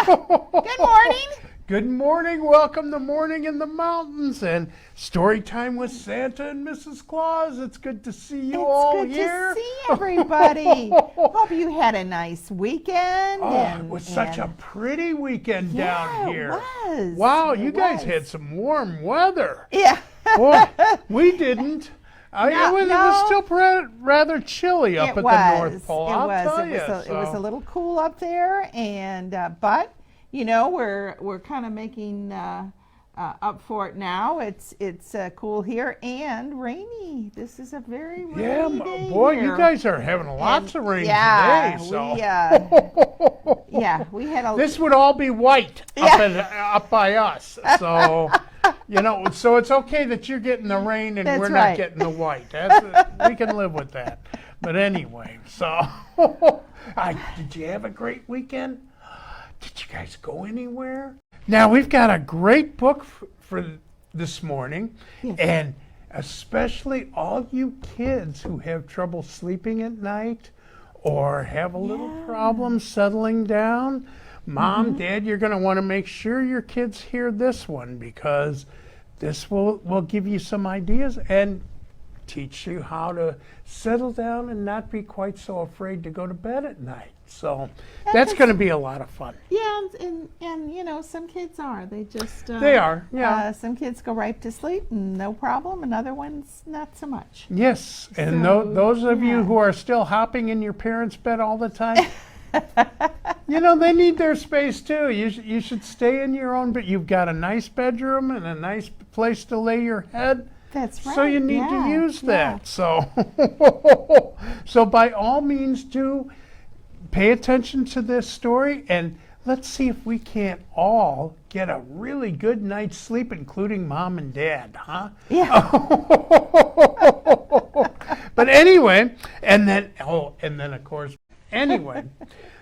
Good morning. Good morning. Welcome to Morning in the Mountains and story time with Santa and Mrs. Claus. It's good to see you all here. It's good to see everybody. Hope you had a nice weekend. It was such a pretty weekend down here. It was. Wow, you guys had some warm weather. Yeah. Boy, we didn't. It was still rather chilly up at the North Pole. It was a little cool up there, and but you know we're kind of making up for it now. It's cool here and rainy. This is a very rainy day boy, here. you guys are having lots of rain today. So we had a. This would all be white up by us. So. So it's okay that you're getting the rain and we're not getting the white. We can live with that. But anyway, so did you have a great weekend? Did you guys go anywhere? Now, we've got a great book for this morning, and especially all you kids who have trouble sleeping at night or have a little problem settling down. Mom, Dad, you're going to want to make sure your kids hear this one because this will give you some ideas and teach you how to settle down and not be quite so afraid to go to bed at night. So that's going to be a lot of fun. Yeah, and some kids are. They just they are. Yeah. Some kids go right to sleep, no problem, and other ones not so much. Yes, and those of you who are still hopping in your parents' bed all the time. They need their space too. You should stay in your own, but you've got a nice bedroom and a nice place to lay your head. That's right. So you need to use that. So, so by all means, do pay attention to this story, and let's see if we can't all get a really good night's sleep, including Mom and Dad, huh? Yeah. But anyway, and then of course. Anyway,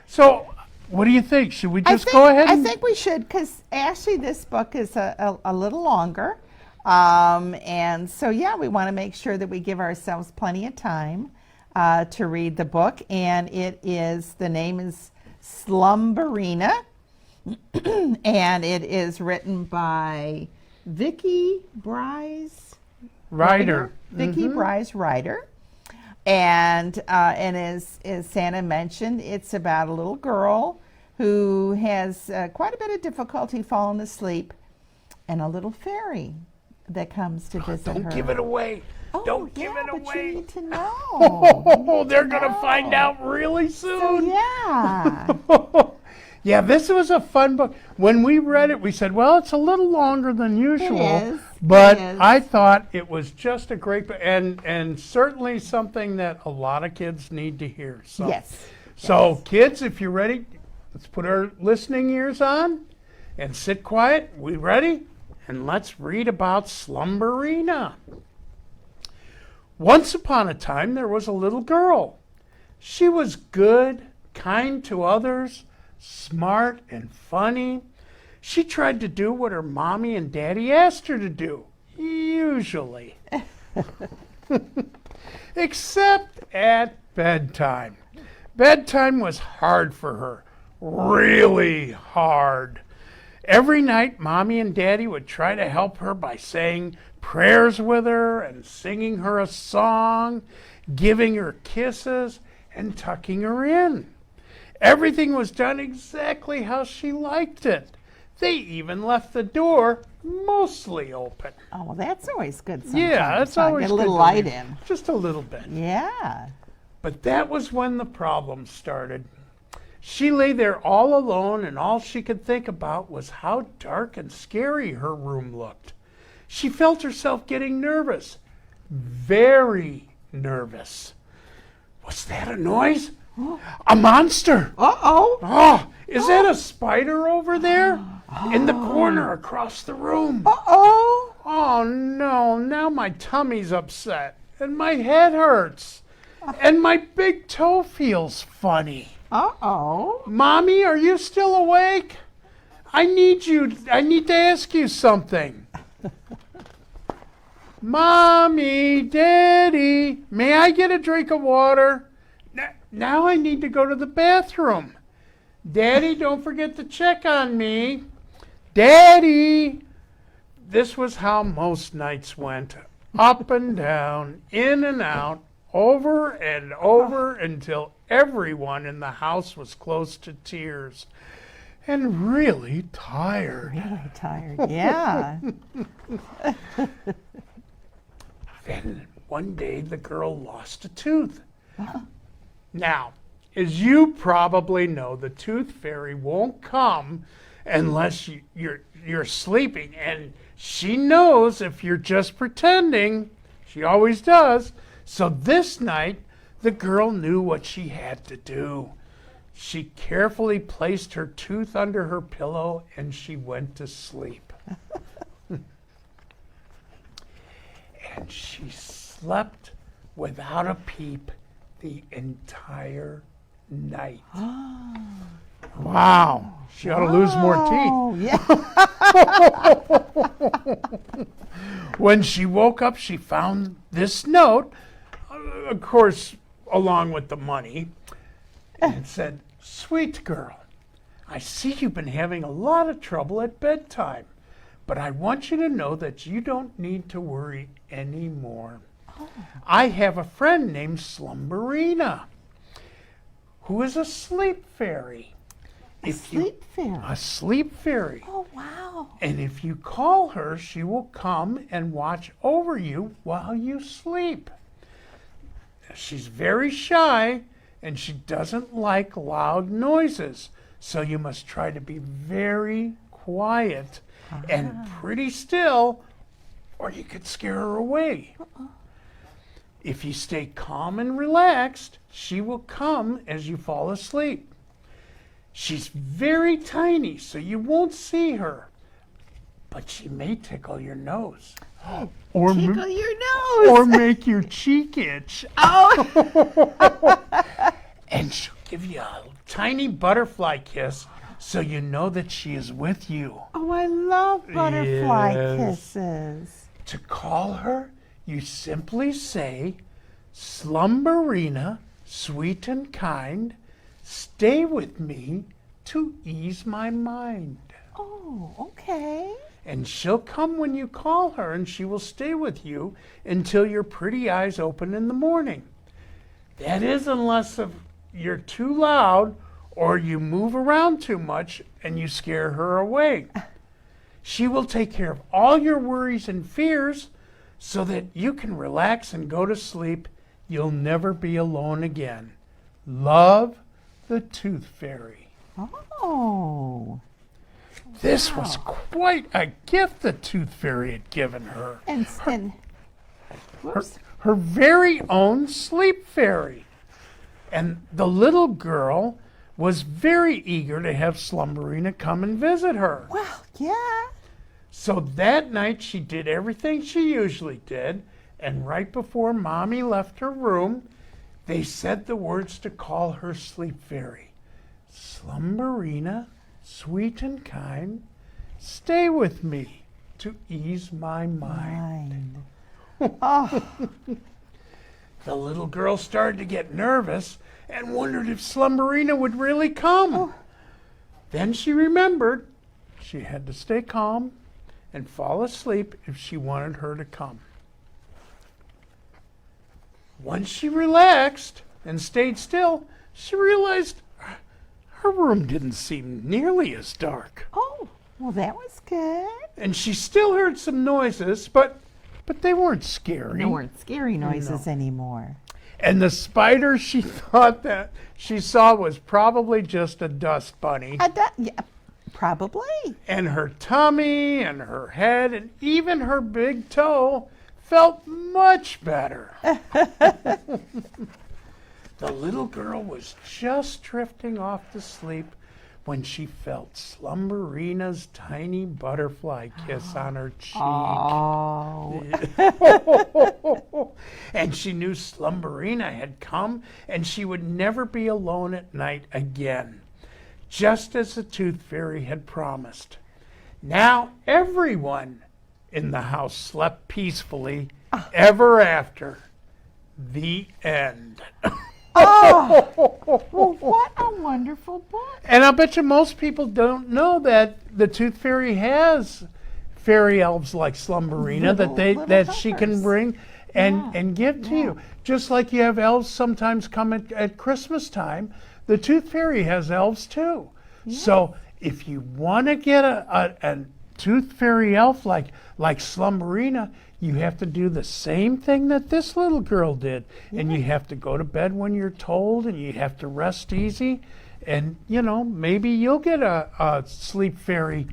so what do you think? Should we just go ahead? I think we should, because actually this book is a little longer. And so, we want to make sure that we give ourselves plenty of time to read the book. And the name is Slumberina. And it is written by Vicki Bryce Ryder. Vicki Bryce Ryder. And as Santa mentioned, it's about a little girl who has quite a bit of difficulty falling asleep, and a little fairy that comes to visit her. Don't give it away. Don't give it away. But you need to know. They're going to find out really soon. So, yeah, this was a fun book. When we read it, we said, well, it's a little longer than usual. It is. But I thought it was just a great book, and certainly something that a lot of kids need to hear. So, So, kids, if you're ready, let's put our listening ears on and sit quiet. We ready? And let's read about Slumberina. Once upon a time, there was a little girl. She was good, kind to others, smart and funny. She tried to do what her mommy and daddy asked her to do, usually. Except at bedtime. Bedtime was hard for her, really hard. Every night, mommy and daddy would try to help her by saying prayers with her and singing her a song, giving her kisses and tucking her in. Everything was done exactly how she liked it. They even left the door mostly open. Oh, well, that's always good sometimes. Yeah, that's always get good. A little light in. Just a little bit. Yeah. But that was when the problem started. She lay there all alone, and all she could think about was how dark and scary her room looked. She felt herself getting nervous. Very nervous. Was that a noise? A monster! Uh-oh! Oh, is that a spider over there? In the corner across the room. Uh-oh! Oh, no, now my tummy's upset, and my head hurts, and my big toe feels funny. Uh-oh! Mommy, are you still awake? I need to ask you something. Mommy, Daddy, may I get a drink of water? Now I need to go to the bathroom. Daddy, don't forget to check on me. Daddy! This was how most nights went. Up and down, in and out, over and over until everyone in the house was close to tears and really tired. Really tired, yeah. Then one day the girl lost a tooth. Now, as you probably know, the tooth fairy won't come unless you're sleeping, and she knows if you're just pretending. She always does. So this night, the girl knew what she had to do. She carefully placed her tooth under her pillow and she went to sleep. And she slept without a peep the entire night. Wow. She ought to lose more teeth. Yeah. When she woke up, she found this note, of course, along with the money. And it said, "Sweet girl, I see you've been having a lot of trouble at bedtime, but I want you to know that you don't need to worry anymore. I have a friend named Slumberina, who is a sleep fairy. A sleep fairy? A sleep fairy. Oh, wow. And if you call her, she will come and watch over you while you sleep. She's very shy, and she doesn't like loud noises, so you must try to be very quiet and pretty still, or you could scare her away. If you stay calm and relaxed, she will come as you fall asleep. She's very tiny, so you won't see her, but she may tickle your nose. Or Tickle your nose. or make your cheek itch. Oh. And she'll give you a tiny butterfly kiss so you know that she is with you. Oh, I love butterfly Yes. kisses. To call her, you simply say, "Slumberina, sweet and kind, stay with me to ease my mind." Oh, okay. And she'll come when you call her, and she will stay with you until your pretty eyes open in the morning. That is, unless you're too loud or you move around too much and you scare her away. She will take care of all your worries and fears so that you can relax and go to sleep. You'll never be alone again. Love, the Tooth Fairy. Oh. This was quite a gift the Tooth Fairy had given her. And whoops. Her very own sleep fairy. And the little girl was very eager to have Slumberina come and visit her. Well, yeah. So that night she did everything she usually did, and right before Mommy left her room, they said the words to call her sleep fairy. "Slumberina, sweet and kind, stay with me to ease my mind." Oh. The little girl started to get nervous and wondered if Slumberina would really come. Oh. Then she remembered she had to stay calm and fall asleep if she wanted her to come. Once she relaxed and stayed still, she realized her room didn't seem nearly as dark. Oh, well, that was good. And she still heard some noises, but they weren't scary. They weren't scary noises anymore. And the spider she thought that she saw was probably just a dust bunny. Yeah, probably. And her tummy and her head and even her big toe felt much better. The little girl was just drifting off to sleep when she felt Slumberina's tiny butterfly kiss on her cheek. Oh. And she knew Slumberina had come and she would never be alone at night again, just as the Tooth Fairy had promised. Now everyone in the house slept peacefully ever after. The end. Oh. Well, what a wonderful book. And I bet you most people don't know that the Tooth Fairy has fairy elves like Slumberina that she can helpers. bring and give to you. Just like you have elves sometimes come at Christmas time, the Tooth Fairy has elves too. So if you want to get a Tooth Fairy elf like Slumberina, you have to do the same thing that this little girl did. And you have to go to bed when you're told, and you have to rest easy. And, you know, maybe you'll get a sleep fairy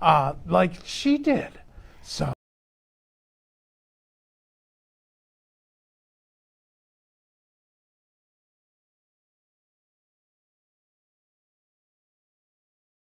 like she did. So